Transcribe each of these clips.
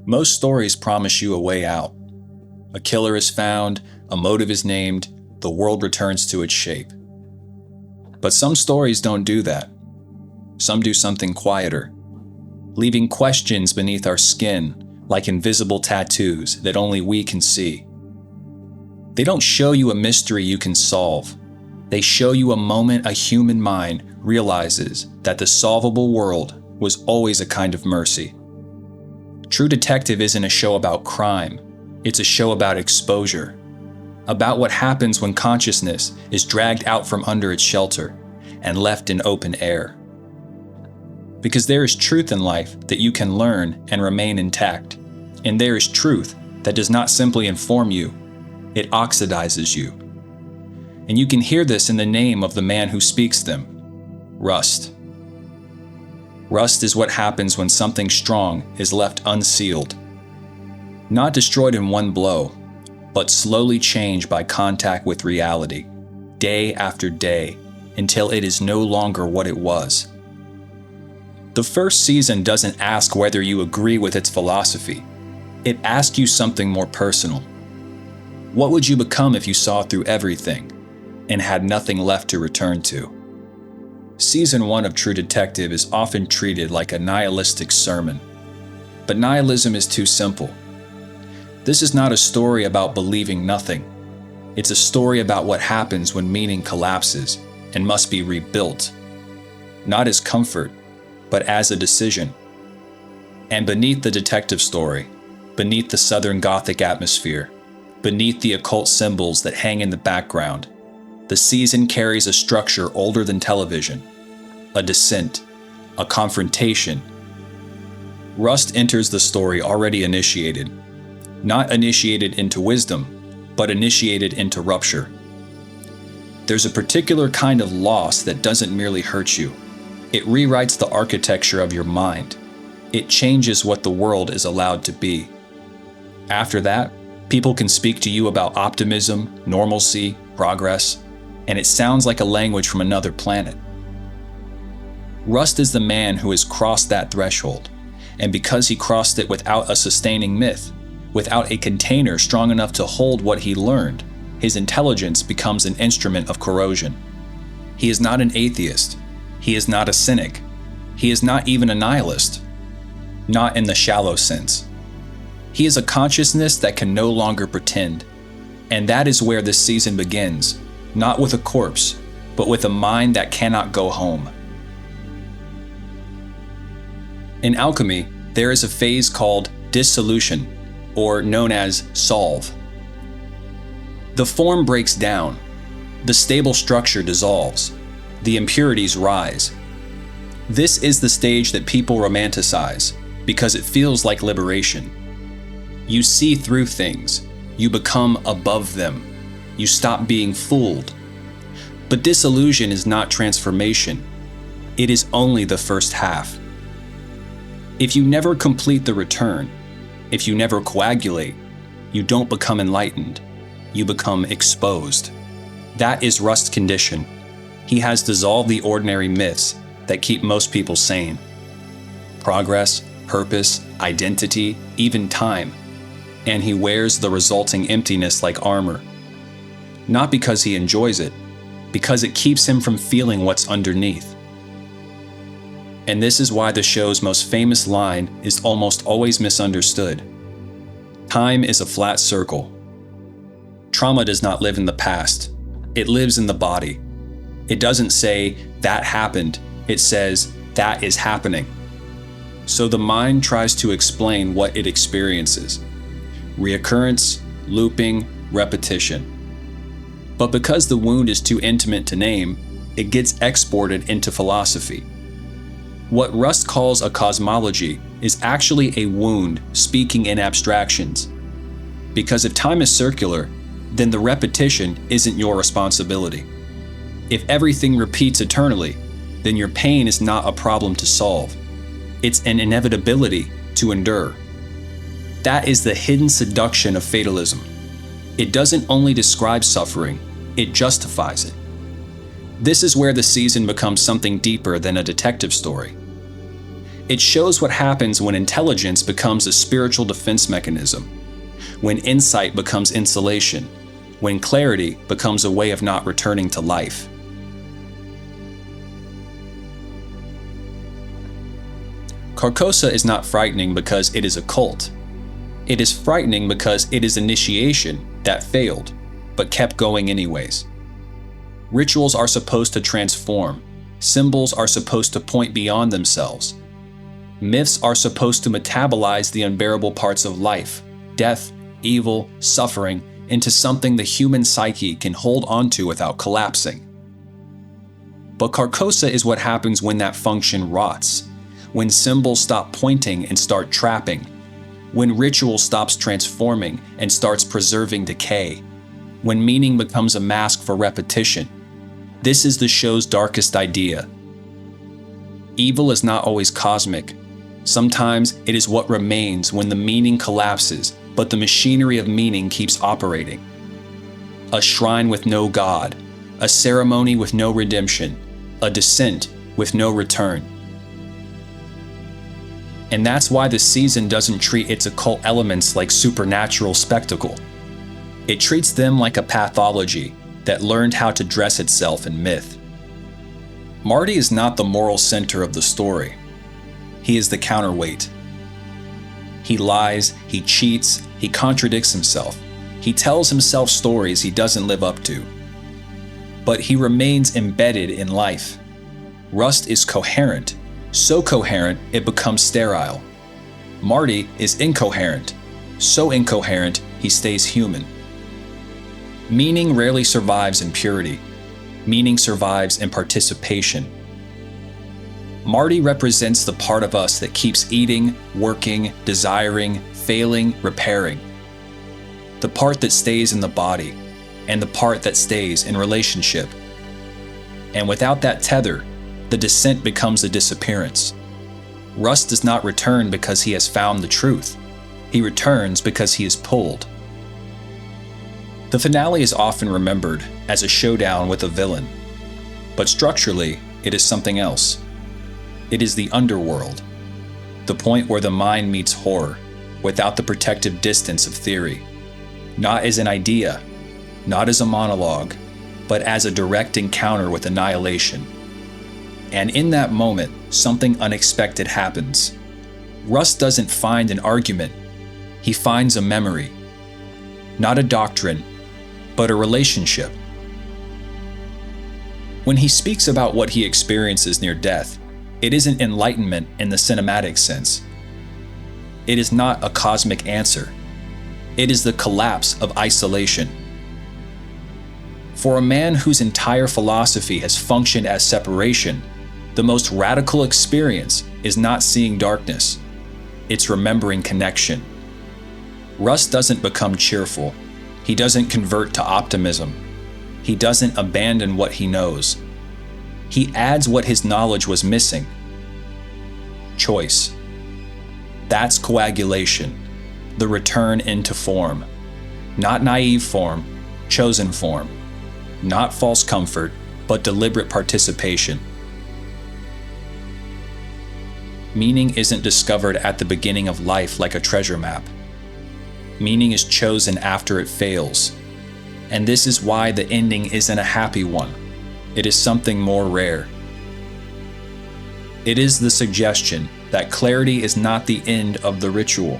Most stories promise you a way out. A killer is found, a motive is named, the world returns to its shape. But some stories don't do that. Some do something quieter, leaving questions beneath our skin like invisible tattoos that only we can see. They don't show you a mystery you can solve. They show you a moment a human mind realizes that the solvable world was always a kind of mercy. True Detective isn't a show about crime. It's a show about exposure, about what happens when consciousness is dragged out from under its shelter and left in open air. Because there is truth in life that you can learn and remain intact, and there is truth that does not simply inform you, it oxidizes you. And you can hear this in the name of the man who speaks them, Rust. Rust is what happens when something strong is left unsealed. Not destroyed in one blow, but slowly changed by contact with reality, day after day, until it is no longer what it was. The first season doesn't ask whether you agree with its philosophy. It asks you something more personal. What would you become if you saw through everything and had nothing left to return to? Season 1 of True Detective is often treated like a nihilistic sermon. But nihilism is too simple. This is not a story about believing nothing. It's a story about what happens when meaning collapses and must be rebuilt, not as comfort, but as a decision. And beneath the detective story, beneath the Southern Gothic atmosphere, beneath the occult symbols that hang in the background, the season carries a structure older than television, a descent, a confrontation. Rust enters the story already initiated, not initiated into wisdom, but initiated into rupture. There's a particular kind of loss that doesn't merely hurt you. It rewrites the architecture of your mind. It changes what the world is allowed to be. After that, people can speak to you about optimism, normalcy, progress, and it sounds like a language from another planet. Rust is the man who has crossed that threshold, and because he crossed it without a sustaining myth, without a container strong enough to hold what he learned, his intelligence becomes an instrument of corrosion. He is not an atheist. He is not a cynic. He is not even a nihilist. Not in the shallow sense. He is a consciousness that can no longer pretend. And that is where this season begins, not with a corpse, but with a mind that cannot go home. In alchemy, there is a phase called dissolution, or known as solve. The form breaks down, the stable structure dissolves, the impurities rise. This is the stage that people romanticize because it feels like liberation. You see through things, you become above them, you stop being fooled. But disillusion is not transformation, it is only the first half. If you never complete the return, if you never coagulate, you don't become enlightened, you become exposed. That is Rust's condition. He has dissolved the ordinary myths that keep most people sane. Progress, purpose, identity, even time. And he wears the resulting emptiness like armor. Not because he enjoys it, because it keeps him from feeling what's underneath. And this is why the show's most famous line is almost always misunderstood. Time is a flat circle. Trauma does not live in the past. It lives in the body. It doesn't say, that happened. It says, that is happening. So the mind tries to explain what it experiences. Reoccurrence, looping, repetition. But because the wound is too intimate to name, it gets exported into philosophy. What Rust calls a cosmology is actually a wound speaking in abstractions. Because if time is circular, then the repetition isn't your responsibility. If everything repeats eternally, then your pain is not a problem to solve. It's an inevitability to endure. That is the hidden seduction of fatalism. It doesn't only describe suffering, it justifies it. This is where the season becomes something deeper than a detective story. It shows what happens when intelligence becomes a spiritual defense mechanism, when insight becomes insulation, when clarity becomes a way of not returning to life. Carcosa is not frightening because it is a cult. It is frightening because it is initiation that failed, but kept going anyways. Rituals are supposed to transform. Symbols are supposed to point beyond themselves. Myths are supposed to metabolize the unbearable parts of life, death, evil, suffering, into something the human psyche can hold onto without collapsing. But Carcosa is what happens when that function rots, when symbols stop pointing and start trapping, when ritual stops transforming and starts preserving decay, when meaning becomes a mask for repetition. This is the show's darkest idea. Evil is not always cosmic. Sometimes it is what remains when the meaning collapses, but the machinery of meaning keeps operating. A shrine with no God, a ceremony with no redemption, a descent with no return. And that's why the season doesn't treat its occult elements like supernatural spectacle. It treats them like a pathology that learned how to dress itself in myth. Marty is not the moral center of the story. He is the counterweight. He lies, he cheats, he contradicts himself. He tells himself stories he doesn't live up to. But he remains embedded in life. Rust is coherent, so coherent it becomes sterile. Marty is incoherent, so incoherent he stays human. Meaning rarely survives in purity. Meaning survives in participation. Marty represents the part of us that keeps eating, working, desiring, failing, repairing. The part that stays in the body, and the part that stays in relationship. And without that tether, the descent becomes a disappearance. Rust does not return because he has found the truth. He returns because he is pulled. The finale is often remembered as a showdown with a villain, but structurally, it is something else. It is the underworld, the point where the mind meets horror, without the protective distance of theory. Not as an idea, not as a monologue, but as a direct encounter with annihilation. And in that moment, something unexpected happens. Rust doesn't find an argument, he finds a memory. Not a doctrine, but a relationship. When he speaks about what he experiences near death, it isn't enlightenment in the cinematic sense. It is not a cosmic answer. It is the collapse of isolation. For a man whose entire philosophy has functioned as separation, the most radical experience is not seeing darkness. It's remembering connection. Rust doesn't become cheerful. He doesn't convert to optimism. He doesn't abandon what he knows. He adds what his knowledge was missing. Choice. That's coagulation, the return into form. Not naive form, chosen form. Not false comfort, but deliberate participation. Meaning isn't discovered at the beginning of life like a treasure map. Meaning is chosen after it fails. And this is why the ending isn't a happy one. It is something more rare. It is the suggestion that clarity is not the end of the ritual.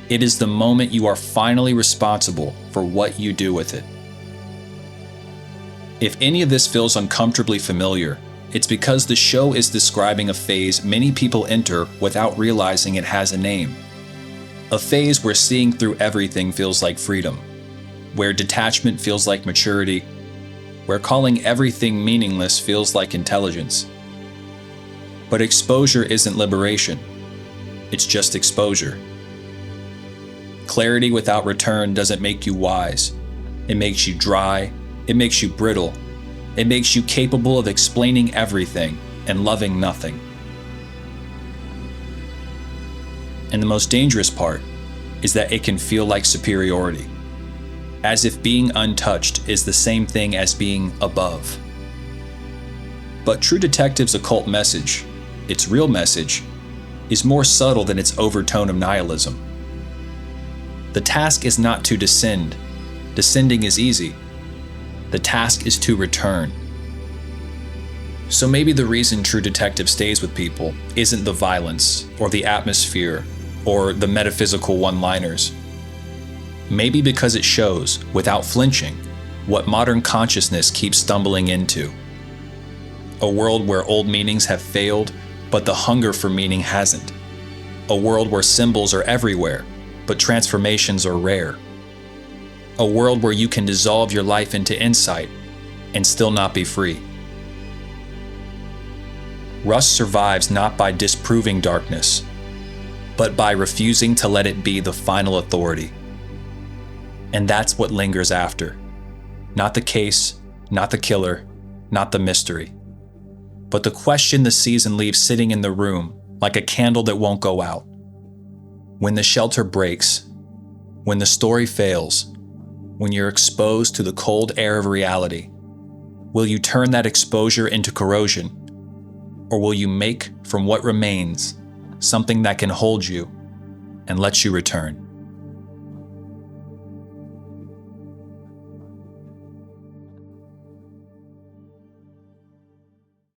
It is the moment you are finally responsible for what you do with it. If any of this feels uncomfortably familiar, it's because the show is describing a phase many people enter without realizing it has a name. A phase where seeing through everything feels like freedom, where detachment feels like maturity, where calling everything meaningless feels like intelligence. But exposure isn't liberation. It's just exposure. Clarity without return doesn't make you wise. It makes you dry. It makes you brittle. It makes you capable of explaining everything and loving nothing. And the most dangerous part is that it can feel like superiority, as if being untouched is the same thing as being above. But True Detective's occult message, its real message, is more subtle than its overtone of nihilism. The task is not to descend. Descending is easy. The task is to return. So maybe the reason True Detective stays with people isn't the violence, or the atmosphere, or the metaphysical one-liners. Maybe because it shows, without flinching, what modern consciousness keeps stumbling into. A world where old meanings have failed, but the hunger for meaning hasn't. A world where symbols are everywhere, but transformations are rare. A world where you can dissolve your life into insight and still not be free. Rust survives not by disproving darkness, but by refusing to let it be the final authority. And that's what lingers after. Not the case, not the killer, not the mystery, but the question the season leaves sitting in the room like a candle that won't go out. When the shelter breaks, when the story fails, when you're exposed to the cold air of reality, will you turn that exposure into corrosion? Or will you make from what remains something that can hold you and let you return?